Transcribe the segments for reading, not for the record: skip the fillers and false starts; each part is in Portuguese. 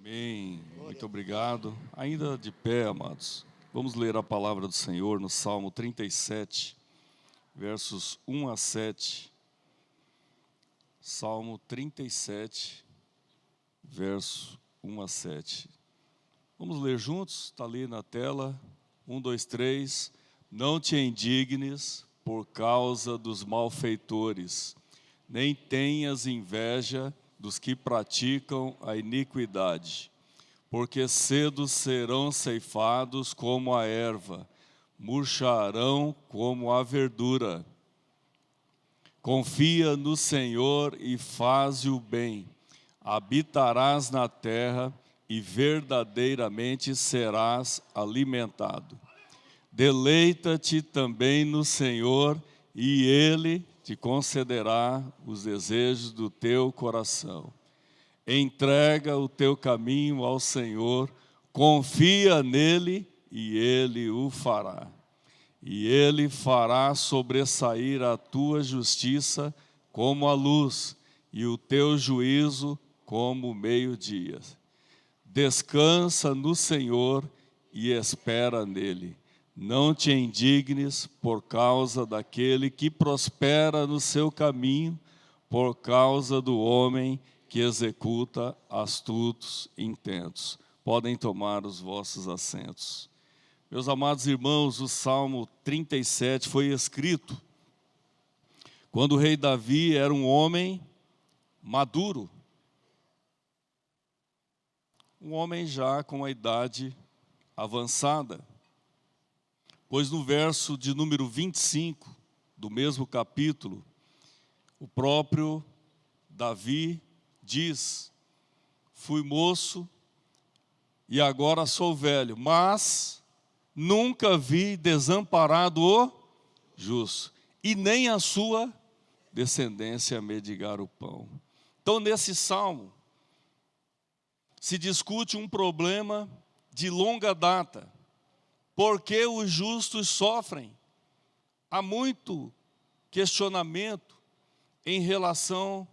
Amém. Muito obrigado. Ainda de pé, amados. Vamos ler a palavra do Senhor no Salmo 37, versos 1 a 7. Salmo 37, verso 1 a 7. Vamos ler juntos? Está ali na tela. 1, 2, 3. Não te indignes por causa dos malfeitores, nem tenhas inveja dos que praticam a iniquidade, porque cedo serão ceifados como a erva, murcharão como a verdura. Confia no Senhor e faze o bem, habitarás na terra e verdadeiramente serás alimentado. Deleita-te também no Senhor e Ele te concederá os desejos do teu coração. Entrega o teu caminho ao Senhor, confia nele e Ele o fará. E Ele fará sobressair a tua justiça como a luz e o teu juízo como o meio-dia. Descansa no Senhor e espera nele. Não te indignes por causa daquele que prospera no seu caminho, por causa do homem que executa astutos intentos. Podem tomar os vossos assentos. Meus amados irmãos, o Salmo 37 foi escrito quando o rei Davi era um homem maduro. Um homem já com a idade avançada. Pois no verso de número 25 do mesmo capítulo, o próprio Davi diz: fui moço e agora sou velho, mas nunca vi desamparado o justo, e nem a sua descendência mendigar o pão. Então, nesse salmo, se discute um problema de longa data. Por que os justos sofrem? Há muito questionamento em relação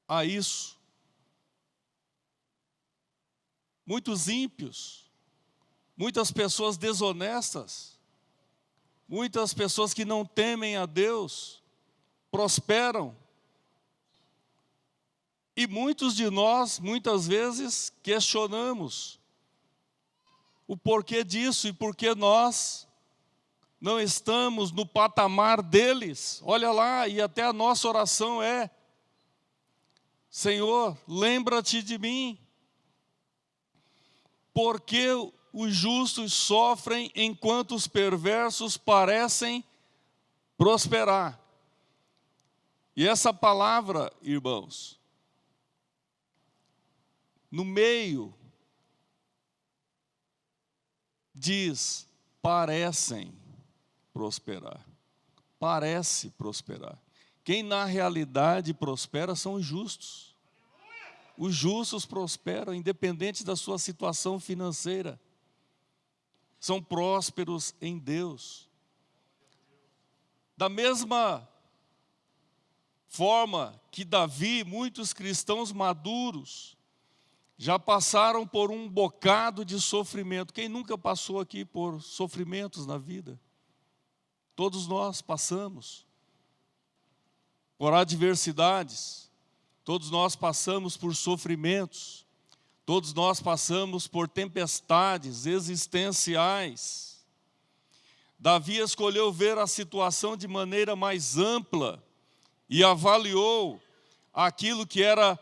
a isso. Muitos ímpios, muitas pessoas desonestas, muitas pessoas que não temem a Deus, prosperam. E muitos de nós, muitas vezes, questionamos o porquê disso e porque nós não estamos no patamar deles. Olha lá, e até a nossa oração é: Senhor, lembra-te de mim. Porque os justos sofrem enquanto os perversos parecem prosperar. E essa palavra, irmãos, no meio diz, parecem prosperar. Parece prosperar. Quem na realidade prospera são os justos. Os justos prosperam, independente da sua situação financeira. São prósperos em Deus. Da mesma forma que Davi, muitos cristãos maduros já passaram por um bocado de sofrimento. Quem nunca passou aqui por sofrimentos na vida? Todos nós passamos por adversidades. Todos nós passamos por sofrimentos. Todos nós passamos por tempestades existenciais. Davi escolheu ver a situação de maneira mais ampla e avaliou aquilo que era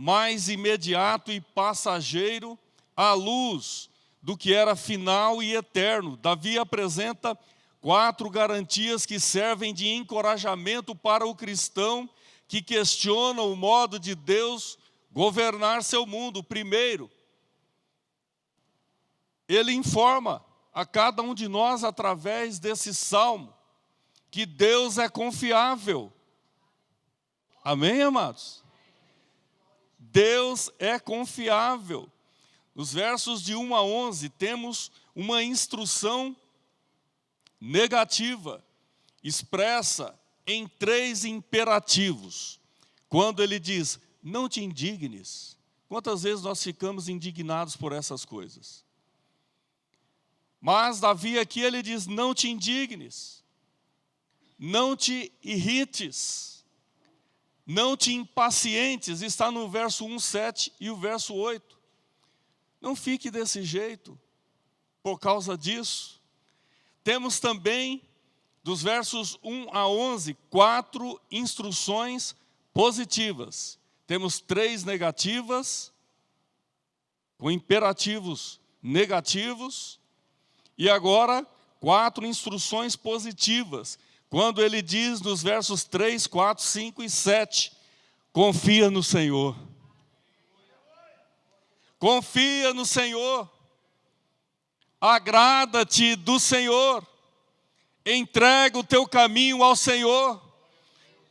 mais imediato e passageiro à luz do que era final e eterno. Davi apresenta 4 garantias que servem de encorajamento para o cristão que questiona o modo de Deus governar seu mundo. Primeiro, ele informa a cada um de nós, através desse salmo, que Deus é confiável. Amém, amados? Deus é confiável. Nos versos de 1 a 11, temos uma instrução negativa, expressa em 3 imperativos. Quando ele diz, não te indignes, Quantas vezes nós ficamos indignados por essas coisas? Mas Davi aqui ele diz, não te indignes, não te irrites, não te impacientes, está no verso 1, 7 e o verso 8. Não fique desse jeito, por causa disso. Temos também, dos versos 1 a 11, 4 instruções positivas. Temos 3 negativas, com imperativos negativos, e agora 4 instruções positivas, quando ele diz nos versos 3, 4, 5 e 7, confia no Senhor. Confia no Senhor. Agrada-te do Senhor. Entrega o teu caminho ao Senhor.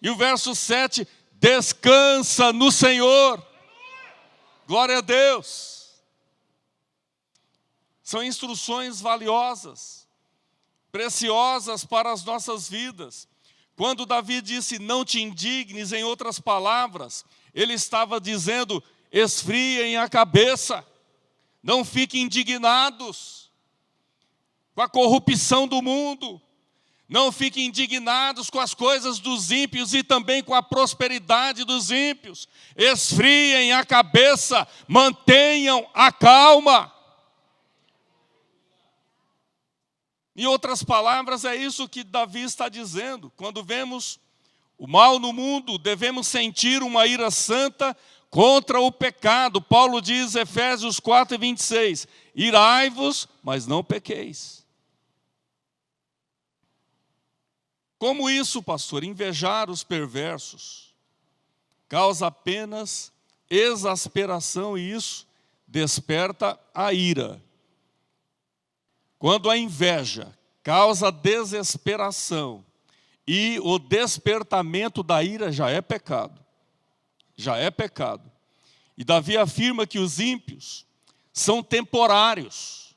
E o verso 7, descansa no Senhor. Glória a Deus. São instruções valiosas, preciosas para as nossas vidas. Quando Davi disse, não te indignes, em outras palavras, ele estava dizendo, esfriem a cabeça, não fiquem indignados com a corrupção do mundo, não fiquem indignados com as coisas dos ímpios e também com a prosperidade dos ímpios. Esfriem a cabeça, mantenham a calma. Em outras palavras, é isso que Davi está dizendo. Quando vemos o mal no mundo, devemos sentir uma ira santa contra o pecado. Paulo diz, Efésios 4, 26, irai-vos, mas não pequeis. Como isso, pastor? Invejar os perversos causa apenas exasperação e isso desperta a ira. Quando a inveja causa desesperação e o despertamento da ira já é pecado. Já é pecado. E Davi afirma que os ímpios são temporários.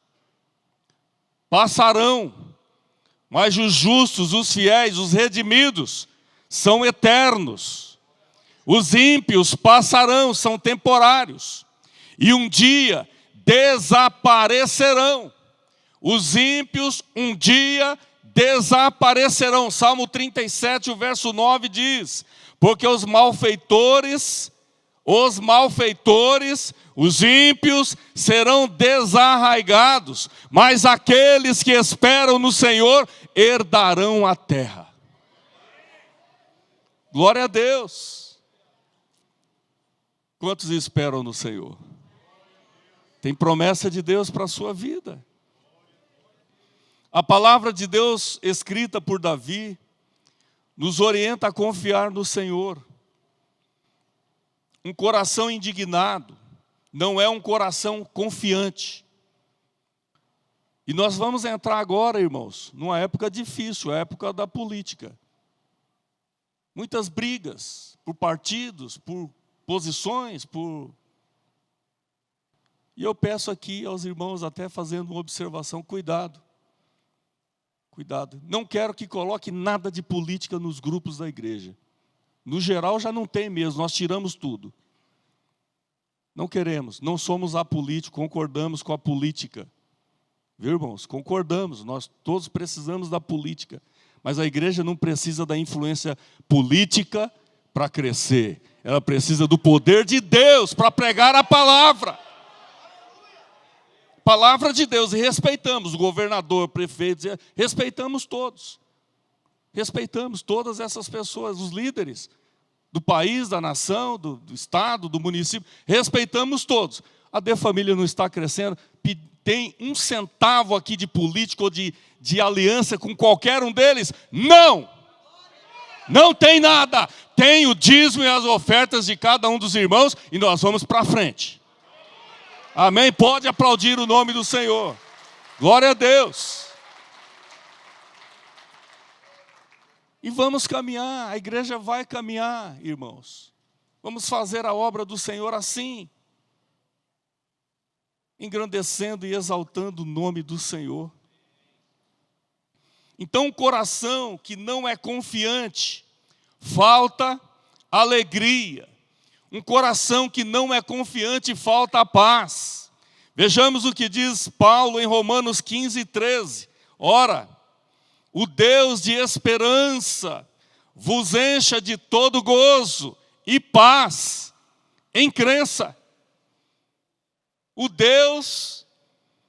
Passarão. Mas os justos, os fiéis, os redimidos são eternos. Os ímpios passarão, são temporários. E um dia desaparecerão. Os ímpios um dia desaparecerão. Salmo 37, o verso 9 diz, porque os malfeitores, os ímpios serão desarraigados, mas aqueles que esperam no Senhor herdarão a terra. Glória a Deus. Quantos esperam no Senhor? Tem promessa de Deus para a sua vida. A palavra de Deus escrita por Davi nos orienta a confiar no Senhor. Um coração indignado não é um coração confiante. E nós vamos entrar agora, irmãos, numa época difícil, a época da política. Muitas brigas por partidos, por posições, E eu peço aqui aos irmãos, até fazendo uma observação, cuidado. Cuidado. Não quero que coloque nada de política nos grupos da igreja. No geral já não tem mesmo, nós tiramos tudo. Não queremos, não somos apolíticos, concordamos com a política. Viu, irmãos? Concordamos, nós todos precisamos da política. Mas a igreja não precisa da influência política para crescer. Ela precisa do poder de Deus para pregar a palavra. Palavra de Deus, e respeitamos o governador, prefeito, respeitamos todos. Respeitamos todas essas pessoas, os líderes do país, da nação, do estado, do município, respeitamos todos. A De Família não está crescendo, tem um centavo aqui de político ou de aliança com qualquer um deles? Não! Não tem nada. Tem o dízimo e as ofertas de cada um dos irmãos e nós vamos para frente. Amém? Pode aplaudir o nome do Senhor. Glória a Deus. E vamos caminhar, a igreja vai caminhar, irmãos. Vamos fazer a obra do Senhor assim. Engrandecendo e exaltando o nome do Senhor. Então, um coração que não é confiante, falta alegria. Um coração que não é confiante falta a paz. Vejamos o que diz Paulo em Romanos 15:13. Ora, o Deus de esperança vos encha de todo gozo e paz em crença. O Deus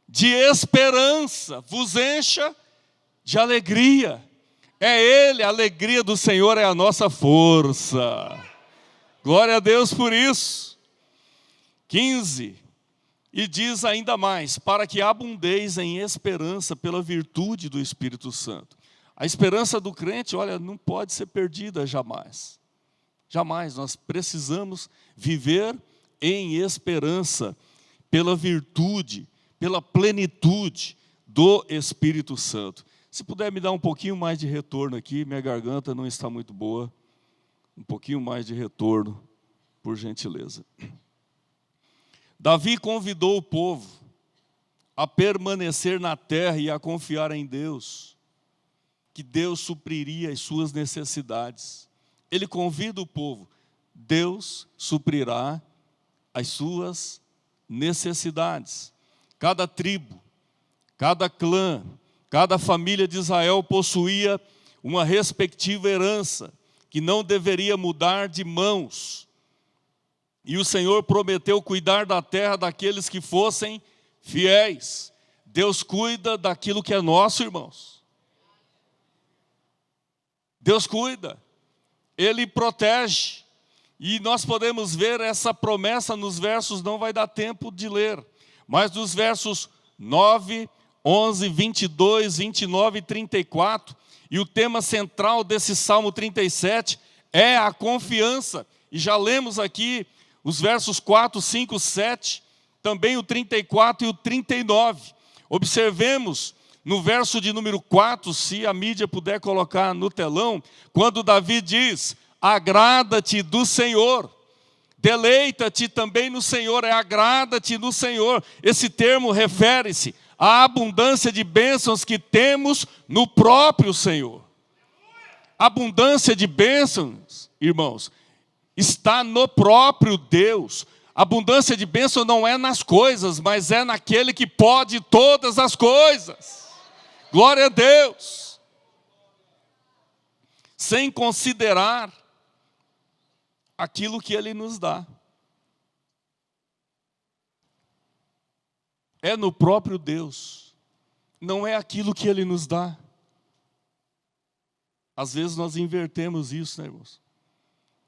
de esperança vos encha de alegria. É Ele, a alegria do Senhor é a nossa força. Glória a Deus por isso. 15. E diz ainda mais, para que abundeis em esperança pela virtude do Espírito Santo. A esperança do crente, olha, não pode ser perdida jamais. Jamais, nós precisamos viver em esperança pela virtude, pela plenitude do Espírito Santo. Se puder me dar um pouquinho mais de retorno aqui, minha garganta não está muito boa. Um pouquinho mais de retorno, por gentileza. Davi convidou o povo a permanecer na terra e a confiar em Deus, que Deus supriria as suas necessidades. Ele convida o povo, Deus suprirá as suas necessidades. Cada tribo, cada clã, cada família de Israel possuía uma respectiva herança, que não deveria mudar de mãos. E o Senhor prometeu cuidar da terra daqueles que fossem fiéis. Deus cuida daquilo que é nosso, irmãos. Deus cuida. Ele protege. E nós podemos ver essa promessa nos versos, não vai dar tempo de ler. Mas dos versos 9, 11, 22, 29 e 34. E o tema central desse Salmo 37 é a confiança. E já lemos aqui os versos 4, 5, 7, também o 34 e o 39. Observemos no verso de número 4, se a mídia puder colocar no telão, quando Davi diz, agrada-te do Senhor, deleita-te também no Senhor, agrada-te no Senhor. Esse termo refere-se à abundância de bênçãos que temos no próprio Senhor. Abundância de bênçãos, irmãos, está no próprio Deus. Abundância de bênção não é nas coisas, mas é naquele que pode todas as coisas. Glória a Deus. Sem considerar aquilo que Ele nos dá. É no próprio Deus. Não é aquilo que Ele nos dá. Às vezes nós invertemos isso, né, irmãos?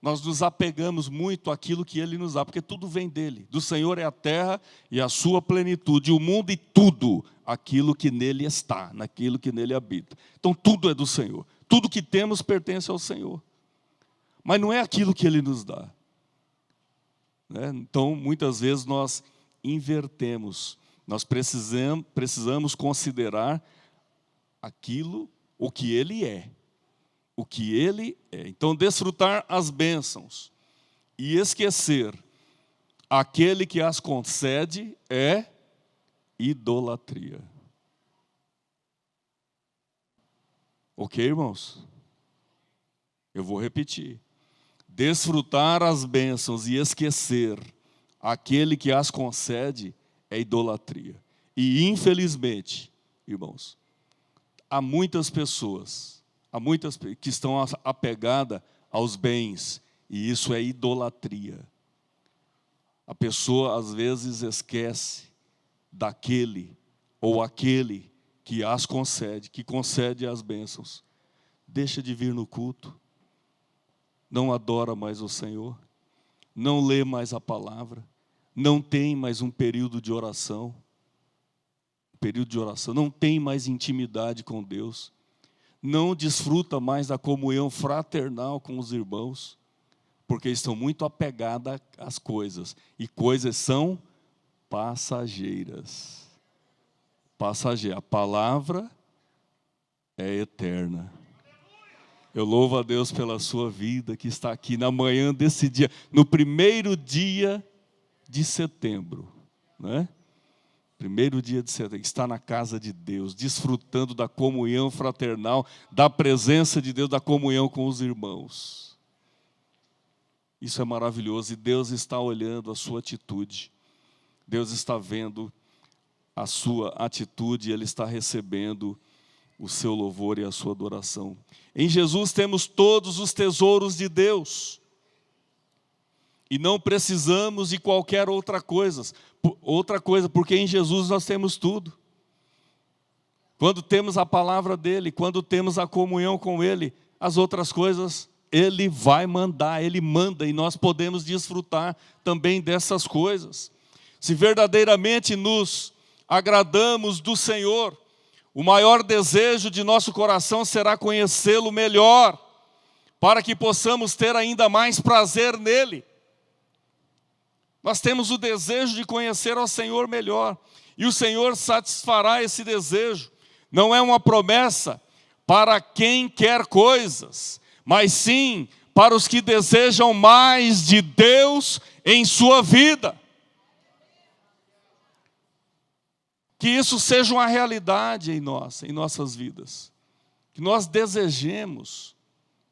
Nós nos apegamos muito àquilo que Ele nos dá, porque tudo vem dEle. Do Senhor é a terra e a sua plenitude, o mundo e tudo aquilo que nele está, naquilo que nele habita. Então tudo é do Senhor. Tudo que temos pertence ao Senhor. Mas não é aquilo que Ele nos dá. Né? Então, muitas vezes nós invertemos. Nós precisamos considerar aquilo, o que Ele é. O que Ele é. Então, desfrutar as bênçãos e esquecer aquele que as concede é idolatria. Ok, irmãos? Eu vou repetir. Desfrutar as bênçãos e esquecer aquele que as concede é idolatria. E, infelizmente, irmãos, há muitas pessoas que estão apegadas aos bens, e isso é idolatria. A pessoa, às vezes, esquece daquele ou aquele que as concede, que concede as bênçãos. Deixa de vir no culto, não adora mais o Senhor, não lê mais a palavra, não tem mais um período de oração, não tem mais intimidade com Deus, não desfruta mais da comunhão fraternal com os irmãos, porque estão muito apegados às coisas, e coisas são passageiras. A palavra é eterna. Eu louvo a Deus pela sua vida que está aqui na manhã desse dia, no primeiro dia de setembro, né? Primeiro dia de setembro, está na casa de Deus, desfrutando da comunhão fraternal, da presença de Deus, da comunhão com os irmãos. Isso é maravilhoso, e Deus está olhando a sua atitude. Deus está vendo a sua atitude, Ele está recebendo o seu louvor e a sua adoração. Em Jesus temos todos os tesouros de Deus. E não precisamos de qualquer outra coisa, porque em Jesus nós temos tudo. Quando temos a palavra dEle, quando temos a comunhão com Ele, as outras coisas Ele vai mandar, Ele manda, e nós podemos desfrutar também dessas coisas. Se verdadeiramente nos agradamos do Senhor, o maior desejo de nosso coração será conhecê-lo melhor, para que possamos ter ainda mais prazer nele. Nós temos o desejo de conhecer ao Senhor melhor, e o Senhor satisfará esse desejo. Não é uma promessa para quem quer coisas, mas sim para os que desejam mais de Deus em sua vida. Que isso seja uma realidade em nossas vidas. Que nós desejemos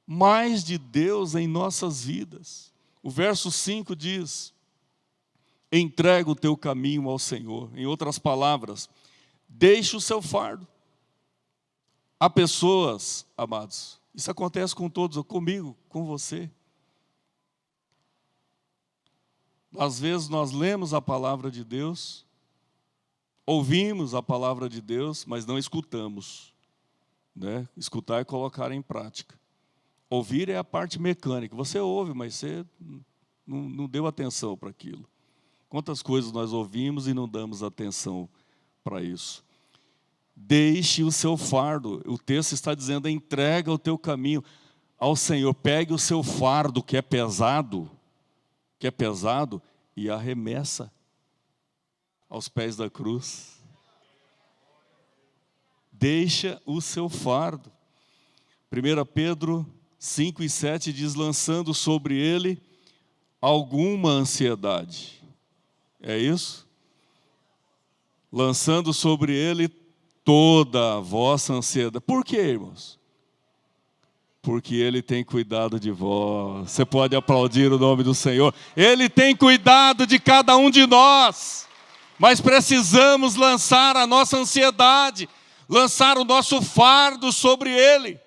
mais de Deus em nossas vidas. O verso 5 diz: entrega o teu caminho ao Senhor. Em outras palavras, deixe o seu fardo. Há pessoas, amados, isso acontece com todos, comigo, com você. Às vezes nós lemos a palavra de Deus, ouvimos a palavra de Deus, mas não escutamos. Né? Escutar é colocar em prática. Ouvir é a parte mecânica. Você ouve, mas você não deu atenção para aquilo. Quantas coisas nós ouvimos e não damos atenção para isso. Deixe o seu fardo. O texto está dizendo: entrega o teu caminho ao Senhor. Pegue o seu fardo que é pesado, e arremessa aos pés da cruz. Deixa o seu fardo. 1 Pedro 5:7 diz: lançando sobre ele alguma ansiedade. É isso? Lançando sobre ele toda a vossa ansiedade. Por quê, irmãos? Porque Ele tem cuidado de vós. Você pode aplaudir o nome do Senhor. Ele tem cuidado de cada um de nós. Mas precisamos lançar a nossa ansiedade, lançar o nosso fardo sobre Ele.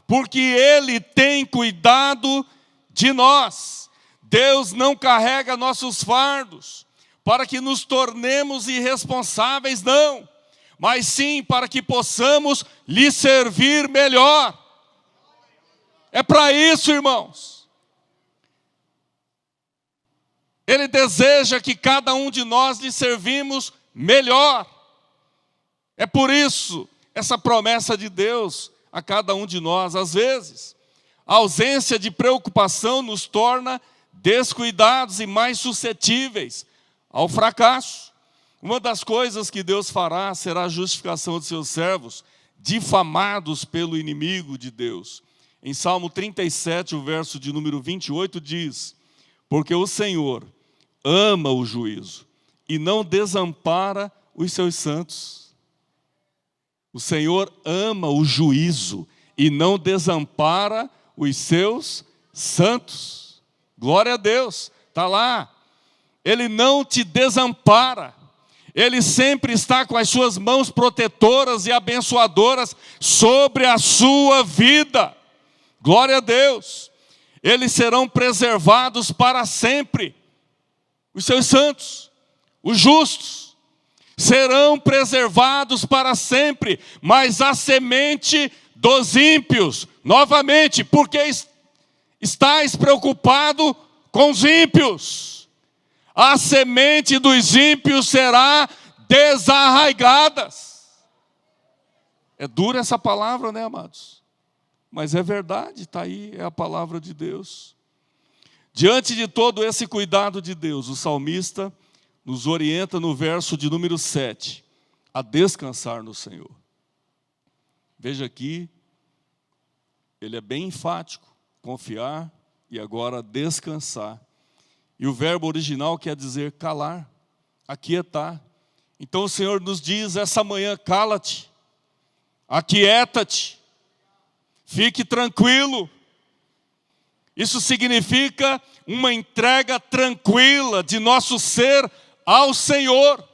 Porque Ele tem cuidado de nós. Deus não carrega nossos fardos para que nos tornemos irresponsáveis, não. Mas sim para que possamos lhe servir melhor. É para isso, irmãos. Ele deseja que cada um de nós lhe servimos melhor. É por isso essa promessa de Deus a cada um de nós. Às vezes, a ausência de preocupação nos torna descuidados e mais suscetíveis ao fracasso. Uma das coisas que Deus fará será a justificação de seus servos, difamados pelo inimigo de Deus. Em Salmo 37, o verso de número 28 diz: porque o Senhor ama o juízo e não desampara os seus santos. O Senhor ama o juízo e não desampara os seus santos. Glória a Deus, está lá. Ele não te desampara. Ele sempre está com as suas mãos protetoras e abençoadoras sobre a sua vida. Glória a Deus. Eles serão preservados para sempre. Os seus santos, os justos, serão preservados para sempre. Mas a semente dos ímpios, novamente, porque estáis preocupado com os ímpios. A semente dos ímpios será desarraigada. É dura essa palavra, né, amados? Mas é verdade, está aí, é a palavra de Deus. Diante de todo esse cuidado de Deus, o salmista nos orienta no verso de número 7, a descansar no Senhor. Veja aqui, ele é bem enfático, confiar e agora descansar. E o verbo original quer dizer calar, aquietar. Então o Senhor nos diz essa manhã: cala-te, aquieta-te, fique tranquilo. Isso significa uma entrega tranquila de nosso ser ao Senhor.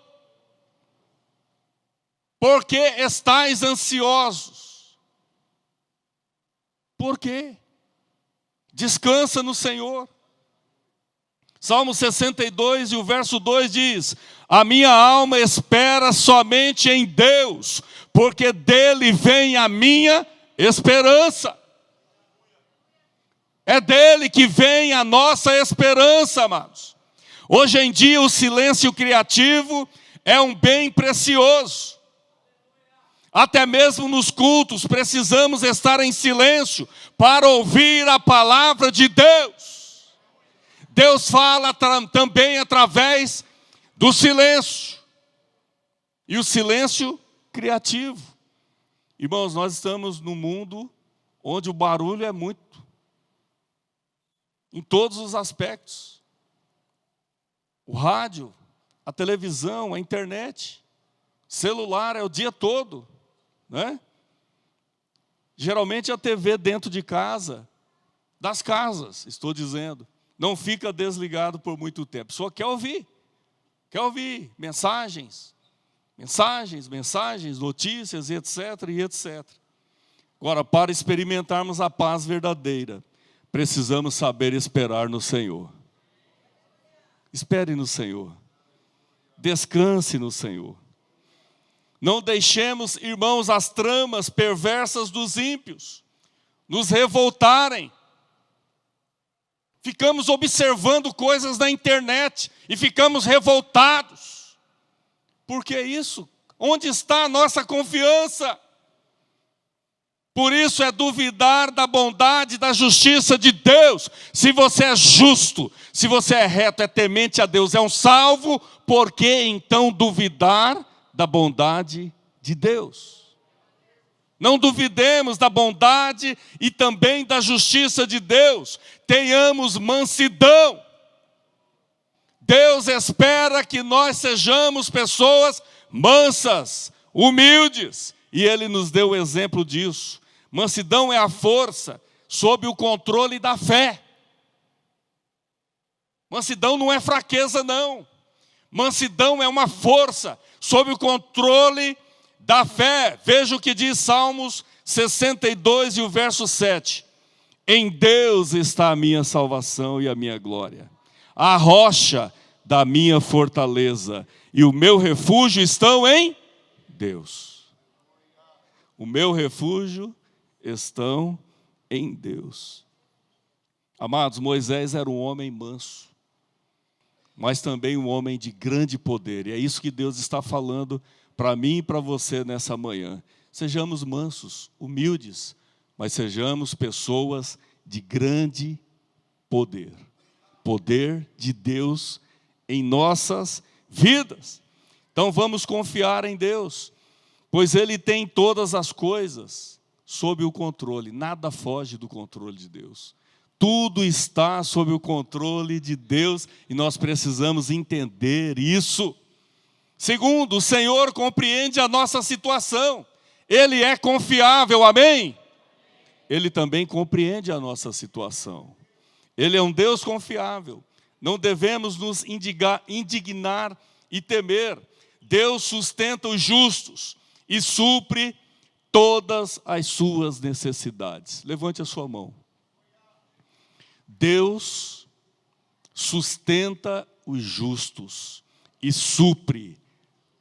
Porque estáis ansiosos? Por quê? Descansa no Senhor. Salmo 62 e o verso 2 diz: a minha alma espera somente em Deus, porque dele vem a minha esperança. É dele que vem a nossa esperança, amados. Hoje em dia o silêncio criativo é um bem precioso. Até mesmo nos cultos precisamos estar em silêncio para ouvir a palavra de Deus. Deus fala também através do silêncio. E o silêncio criativo. Irmãos, nós estamos num mundo onde o barulho é muito. Em todos os aspectos. O rádio, a televisão, a internet, celular é o dia todo, né? Geralmente a TV dentro de casa, das casas, estou dizendo, não fica desligado por muito tempo. Só quer ouvir mensagens, notícias, etc, e etc. Agora, para experimentarmos a paz verdadeira, precisamos saber esperar no Senhor. Espere no Senhor. Descanse no Senhor. Não deixemos, irmãos, as tramas perversas dos ímpios nos revoltarem. Ficamos observando coisas na internet e ficamos revoltados. Por que isso? Onde está a nossa confiança? Por isso é duvidar da bondade e da justiça de Deus. Se você é justo, se você é reto, é temente a Deus, é um salvo, por que então duvidar da bondade de Deus? Não duvidemos da bondade e também da justiça de Deus. Tenhamos mansidão. Deus espera que nós sejamos pessoas mansas, humildes, e Ele nos deu o exemplo disso. Mansidão é a força sob o controle da fé. Mansidão não é fraqueza, não. Mansidão é uma força sob o controle da fé. Veja o que diz Salmos 62 e o verso 7. Em Deus está a minha salvação e a minha glória. A rocha da minha fortaleza e o meu refúgio estão em Deus. O meu refúgio estão em Deus. Amados, Moisés era um homem manso, mas também um homem de grande poder. E é isso que Deus está falando para mim e para você nessa manhã. Sejamos mansos, humildes, mas sejamos pessoas de grande poder. Poder de Deus em nossas vidas. Então vamos confiar em Deus, pois Ele tem todas as coisas sob o controle. Nada foge do controle de Deus. Tudo está sob o controle de Deus e nós precisamos entender isso. Segundo, o Senhor compreende a nossa situação. Ele é confiável, amém? Ele também compreende a nossa situação. Ele é um Deus confiável. Não devemos nos indignar e temer. Deus sustenta os justos e supre todas as suas necessidades. Levante a sua mão. Deus sustenta os justos e supre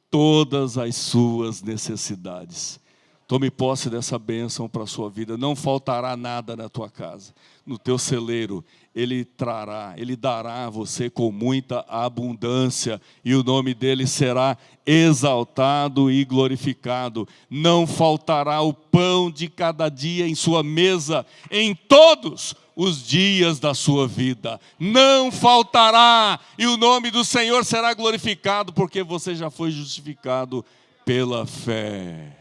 todas as suas necessidades. Tome posse dessa bênção para a sua vida. Não faltará nada na tua casa. No teu celeiro, Ele trará, Ele dará a você com muita abundância. E o nome dEle será exaltado e glorificado. Não faltará o pão de cada dia em sua mesa, em todos os dias da sua vida. Não faltará. E o nome do Senhor será glorificado, porque você já foi justificado pela fé.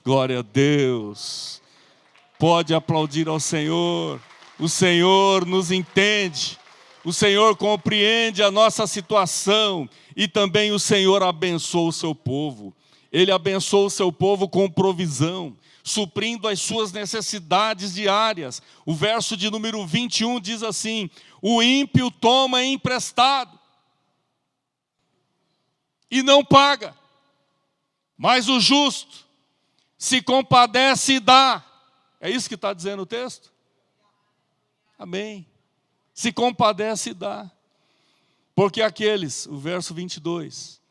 Glória a Deus. Pode aplaudir ao Senhor. O Senhor nos entende. O Senhor compreende a nossa situação. E também o Senhor abençoa o seu povo. Ele abençoa o seu povo com provisão, suprindo as suas necessidades diárias. O verso de número 21 diz assim: o ímpio toma emprestado e não paga, mas o justo se compadece e dá. É isso que está dizendo o texto? Amém. Se compadece e dá. Porque aqueles, o verso 22,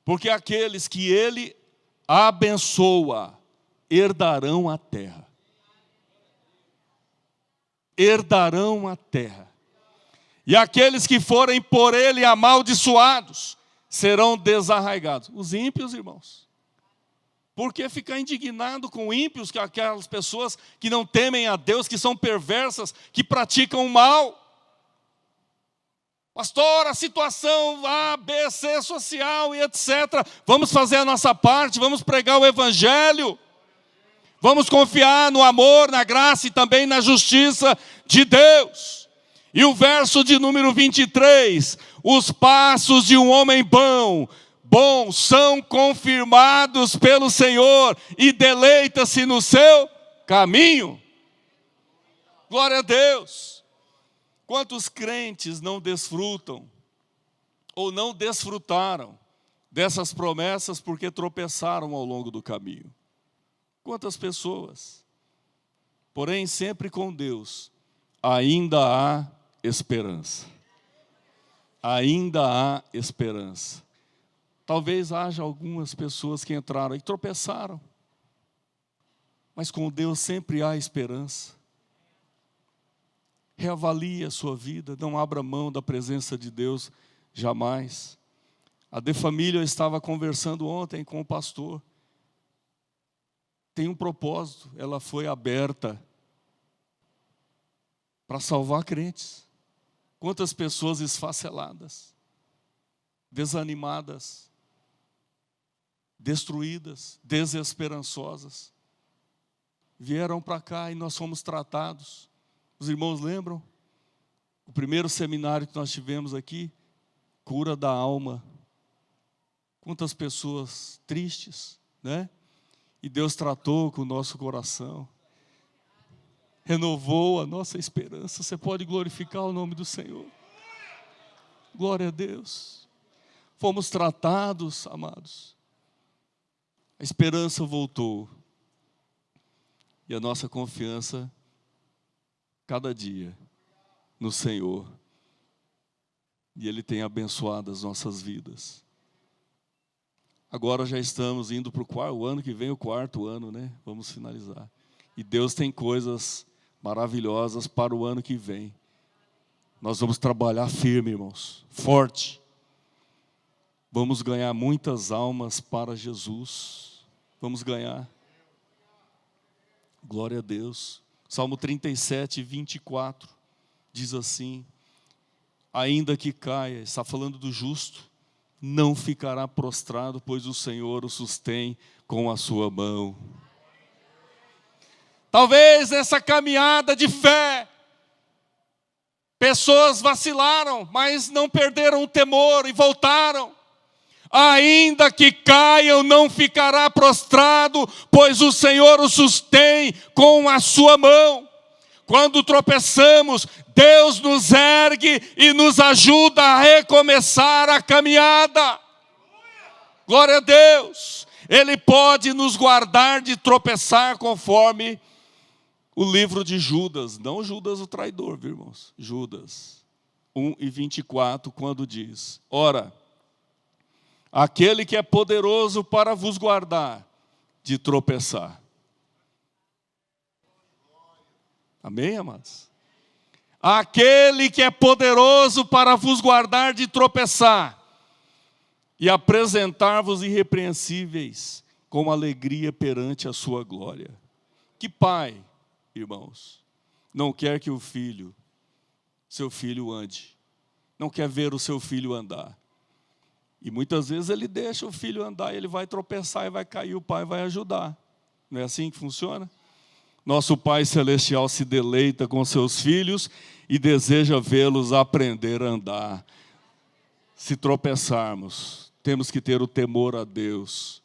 porque aqueles que ele abençoa herdarão a terra. Herdarão a terra. E aqueles que forem por ele amaldiçoados serão desarraigados. Os ímpios, irmãos. Por que ficar indignado com ímpios, que aquelas pessoas que não temem a Deus, que são perversas, que praticam o mal? Pastor, a situação A, B, C, social e etc. Vamos fazer a nossa parte, vamos pregar o Evangelho. Vamos confiar no amor, na graça e também na justiça de Deus. E o verso de número 23. Os passos de um homem bom são confirmados pelo Senhor e deleita-se no seu caminho. Glória a Deus. Quantos crentes não desfrutam ou não desfrutaram dessas promessas porque tropeçaram ao longo do caminho? Quantas pessoas? Porém, sempre com Deus, ainda há esperança. Ainda há esperança. Talvez haja algumas pessoas que entraram e tropeçaram. Mas com Deus sempre há esperança. Reavalie a sua vida, não abra mão da presença de Deus jamais. A De Família estava conversando ontem com o pastor. Tem um propósito, ela foi aberta para salvar crentes. Quantas pessoas esfaceladas, desanimadas, destruídas, desesperançosas, vieram para cá e nós fomos tratados. Os irmãos lembram? O primeiro seminário que nós tivemos aqui, cura da alma. Quantas pessoas tristes, né? E Deus tratou com o nosso coração. Renovou a nossa esperança. Você pode glorificar o nome do Senhor. Glória a Deus. Fomos tratados, amados. A esperança voltou. E a nossa confiança, cada dia, no Senhor. E Ele tem abençoado as nossas vidas. Agora já estamos indo para o ano que vem, o quarto ano, né? Vamos finalizar. E Deus tem coisas maravilhosas para o ano que vem. Nós vamos trabalhar firme, irmãos, forte. Vamos ganhar muitas almas para Jesus. Vamos ganhar. Glória a Deus. Salmo 37, 24, diz assim: ainda que caia, está falando do justo, não ficará prostrado, pois o Senhor o sustém com a sua mão. Talvez nessa caminhada de fé, pessoas vacilaram, mas não perderam o temor e voltaram. Ainda que caiam, não ficará prostrado, pois o Senhor o sustém com a sua mão. Quando tropeçamos, Deus nos ergue e nos ajuda a recomeçar a caminhada. Glória a Deus. Ele pode nos guardar de tropeçar, conforme o livro de Judas. Não Judas o traidor, viu, irmãos? Judas 1:24, quando diz: ora, aquele que é poderoso para vos guardar de tropeçar. Amém, amados? Aquele que é poderoso para vos guardar de tropeçar e apresentar-vos irrepreensíveis com alegria perante a sua glória. Que pai, irmãos, não quer que seu filho ande, não quer ver o seu filho andar. E muitas vezes ele deixa o filho andar, ele vai tropeçar e vai cair, o pai vai ajudar. Não é assim que funciona? Nosso Pai Celestial se deleita com seus filhos e deseja vê-los aprender a andar. Se tropeçarmos, temos que ter o temor a Deus,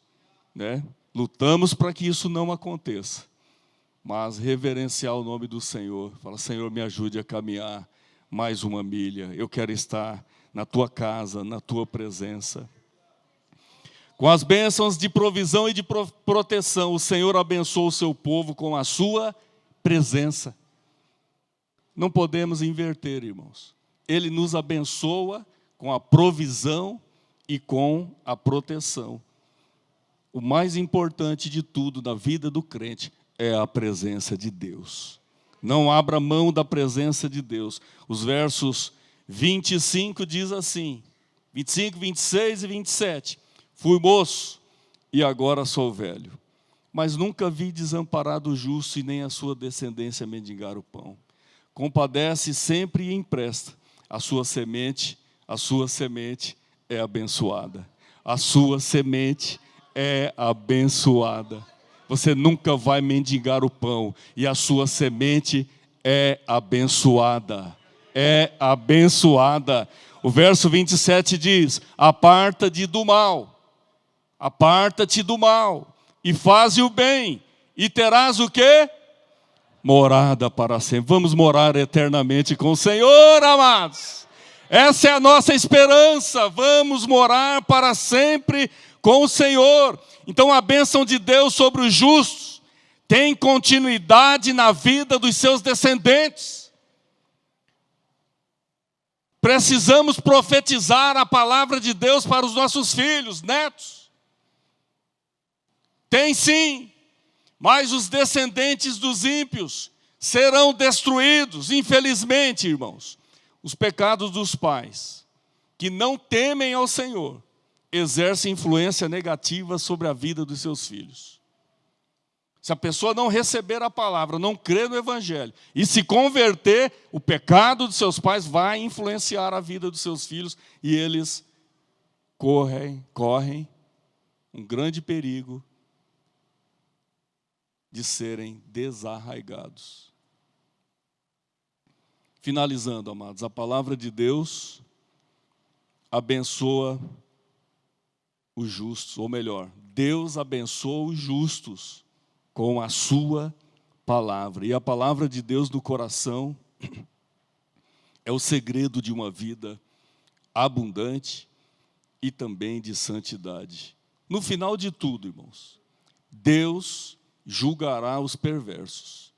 né? Lutamos para que isso não aconteça, mas reverenciar o nome do Senhor. Fala, Senhor, me ajude a caminhar mais uma milha. Eu quero estar na tua casa, na tua presença. Com as bênçãos de provisão e de proteção, o Senhor abençoa o seu povo com a sua presença. Não podemos inverter, irmãos. Ele nos abençoa com a provisão e com a proteção. O mais importante de tudo na vida do crente é a presença de Deus. Não abra mão da presença de Deus. Os versos 25 diz assim, 25, 26 e 27. Fui moço e agora sou velho, mas nunca vi desamparado o justo e nem a sua descendência mendigar o pão. Compadece sempre e empresta. A sua semente é abençoada. A sua semente é abençoada. Você nunca vai mendigar o pão. E a sua semente é abençoada. É abençoada. O verso 27 diz, aparta-te do mal. Aparta-te do mal. E faze o bem. E terás o quê? Morada para sempre. Vamos morar eternamente com o Senhor, amados. Essa é a nossa esperança. Vamos morar para sempre com o Senhor. Então a bênção de Deus sobre os justos tem continuidade na vida dos seus descendentes. Precisamos profetizar a palavra de Deus para os nossos filhos, netos. Tem sim, mas os descendentes dos ímpios serão destruídos, infelizmente, irmãos. Os pecados dos pais, que não temem ao Senhor, exercem influência negativa sobre a vida dos seus filhos. Se a pessoa não receber a palavra, não crer no Evangelho, e se converter, o pecado dos seus pais vai influenciar a vida dos seus filhos, e eles correm um grande perigo de serem desarraigados. Finalizando, amados, a palavra de Deus abençoa os justos, ou melhor, Deus abençoa os justos com a sua palavra. E a palavra de Deus no coração é o segredo de uma vida abundante e também de santidade. No final de tudo, irmãos, Deus julgará os perversos.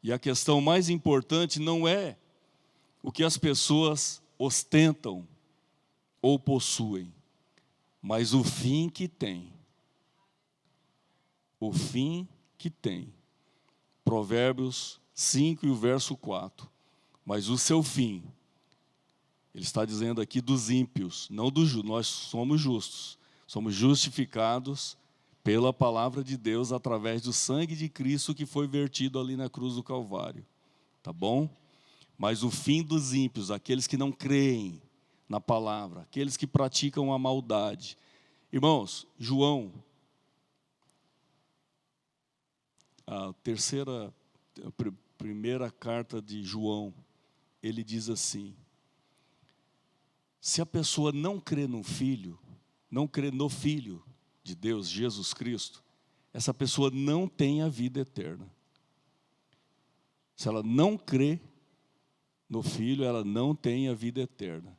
E a questão mais importante não é o que as pessoas ostentam ou possuem, mas o fim que tem. O fim que tem. Provérbios 5 e o verso 4. Mas o seu fim, ele está dizendo aqui dos ímpios, não dos justos. Nós somos justos, somos justificados pela palavra de Deus através do sangue de Cristo que foi vertido ali na cruz do Calvário. Tá bom? Mas o fim dos ímpios, aqueles que não creem na palavra, aqueles que praticam a maldade. Irmãos, João, a primeira carta de João, ele diz assim, se a pessoa não crê no Filho, não crê no Filho de Deus, Jesus Cristo, essa pessoa não tem a vida eterna. Se ela não crê no Filho, ela não tem a vida eterna.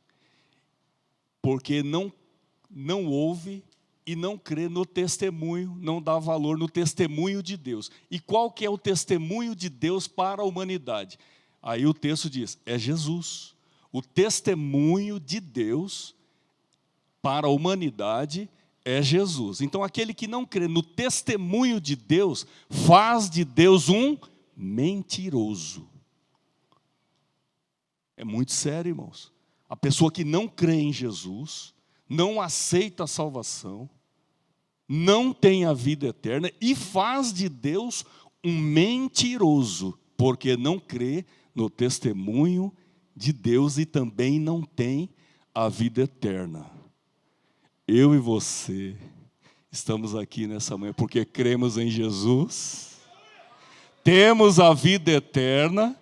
Porque não ouve e não crê no testemunho, não dá valor no testemunho de Deus. E qual que é o testemunho de Deus para a humanidade? Aí o texto diz, é Jesus. O testemunho de Deus para a humanidade é Jesus. Então aquele que não crê no testemunho de Deus, faz de Deus um mentiroso. É muito sério, irmãos. A pessoa que não crê em Jesus, não aceita a salvação, não tem a vida eterna e faz de Deus um mentiroso, porque não crê no testemunho de Deus e também não tem a vida eterna. Eu e você estamos aqui nessa manhã porque cremos em Jesus, temos a vida eterna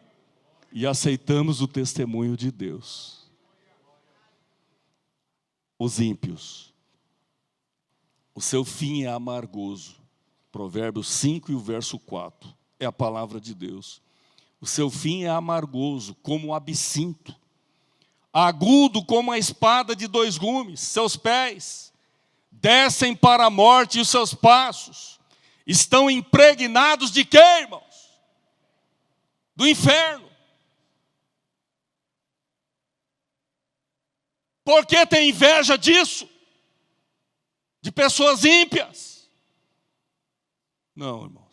e aceitamos o testemunho de Deus. Os ímpios, o seu fim é amargoso. Provérbios 5 e o verso 4. É a palavra de Deus. O seu fim é amargoso, como o absinto. Agudo como a espada de 2 gumes. Seus pés descem para a morte e os seus passos estão impregnados de quê, irmãos? Do inferno. Por que tem inveja disso? De pessoas ímpias? Não, irmãos.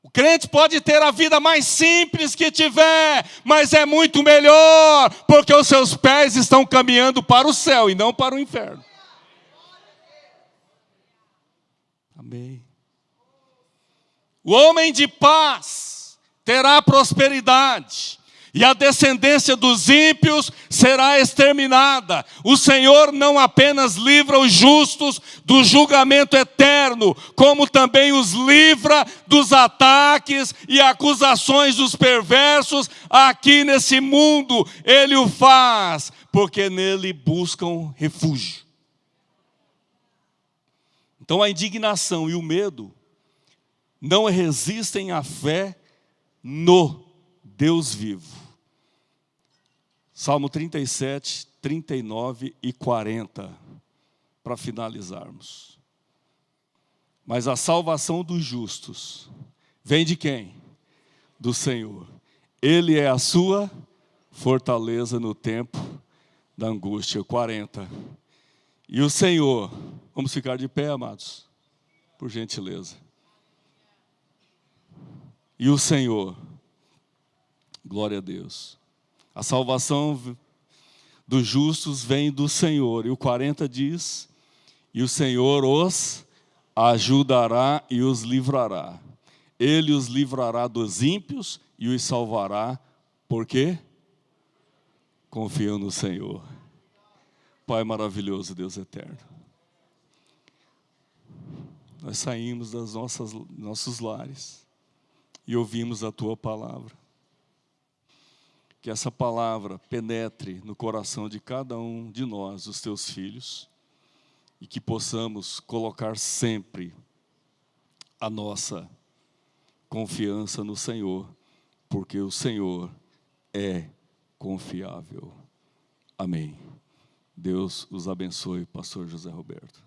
O crente pode ter a vida mais simples que tiver, mas é muito melhor, porque os seus pés estão caminhando para o céu e não para o inferno. Amém. O homem de paz terá prosperidade, e a descendência dos ímpios será exterminada. O Senhor não apenas livra os justos do julgamento eterno, como também os livra dos ataques e acusações dos perversos aqui nesse mundo. Ele o faz, porque nele buscam refúgio. Então a indignação e o medo não resistem à fé no Deus vivo. Salmo 37, 39 e 40, para finalizarmos. Mas a salvação dos justos vem de quem? Do Senhor. Ele é a sua fortaleza no tempo da angústia. 40. E o Senhor, vamos ficar de pé, amados, por gentileza. E o Senhor, glória a Deus. A salvação dos justos vem do Senhor. E o 40 diz: e o Senhor os ajudará e os livrará. Ele os livrará dos ímpios e os salvará. Por quê? Confiam no Senhor. Pai maravilhoso, Deus eterno. Nós saímos dos nossos lares e ouvimos a Tua palavra. Que essa palavra penetre no coração de cada um de nós, os Teus filhos, e que possamos colocar sempre a nossa confiança no Senhor, porque o Senhor é confiável. Amém. Deus os abençoe, pastor José Roberto.